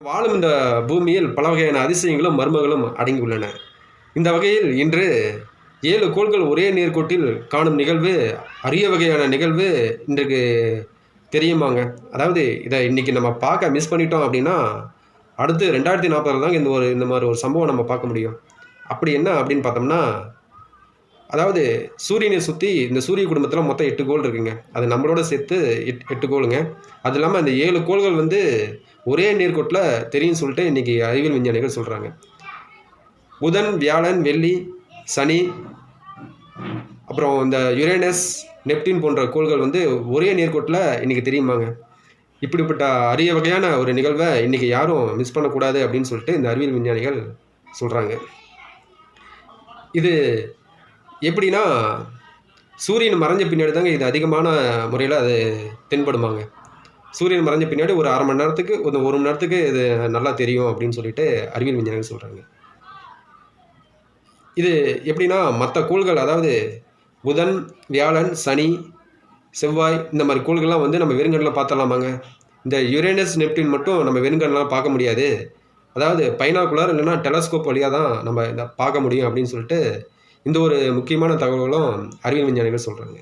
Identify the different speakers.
Speaker 1: வாழும் இந்த பூமியில் பல வகையான அதிசயங்களும் மர்மங்களும் அடங்கியுள்ளன. இந்த வகையில் இன்று 7 கோள்கள் ஒரே நேர்கோட்டில் காணும் நிகழ்வு அரிய வகையான நிகழ்வு இன்றைக்கு தெரியுமாங்க. அதாவது இதை இன்னைக்கு நம்ம பார்க்க மிஸ் பண்ணிட்டோம் அப்படின்னா, அடுத்து 2040 தாங்க இந்த மாதிரி ஒரு சம்பவம் நம்ம பார்க்க முடியும். அப்படி என்ன அப்படின்னு பார்த்தோம்னா, அதாவது சூரியனை சுற்றி இந்த சூரிய குடும்பத்தில் மொத்தம் 8 கோள் இருக்குங்க. அது நம்மளோட சேர்த்து 8 கோளுங்க. அது இல்லாமல் அந்த 7 கோள்கள் ஒரே நேர்கோட்டில் தெரியும்னு சொல்லிட்டு இன்றைக்கி அறிவியல் விஞ்ஞானிகள் சொல்கிறாங்க. புதன், வியாழன், வெள்ளி, சனி, அப்புறம் இந்த யுரேனஸ், நெப்டின் போன்ற கோள்கள் ஒரே நேர்கோட்டில் இன்றைக்கி தெரியுமாங்க. இப்படிப்பட்ட அரிய வகையான ஒரு நிகழ்வை இன்றைக்கி யாரும் மிஸ் பண்ணக்கூடாது அப்படின்னு சொல்லிட்டு இந்த அறிவியல் விஞ்ஞானிகள் சொல்கிறாங்க. இது எப்படின்னா, சூரியன் மறைஞ்ச பின்னாடி தாங்க இது அதிகமான முறையில் அது தென்படுமாங்க. சூரியன் மறைஞ்ச பின்னாடி ஒரு 1/2 மணி நேரத்துக்கு 1 மணி நேரத்துக்கு இது நல்லா தெரியும் அப்படின்னு சொல்லிட்டு அறிவியல் விஞ்ஞானிகள் சொல்கிறாங்க. இது எப்படின்னா, மற்ற கோள்கள் அதாவது புதன், வியாழன், சனி, செவ்வாய் இந்த மாதிரி கோள்கள்லாம் நம்ம வெறுங்கண்ணில் பார்த்துடலாமாங்க. இந்த யுரேனஸ், நெப்டின் மட்டும் நம்ம வெறுங்கண்ணெலாம் பார்க்க முடியாது. அதாவது பைனாகுலர் இல்லைன்னா டெலஸ்கோப் வழியாக தான் நம்ம இதை பார்க்க முடியும் அப்படின்னு சொல்லிட்டு இந்த ஒரு முக்கியமான தகவல்களும் அறிவியல் விஞ்ஞானிகள் சொல்கிறாங்க.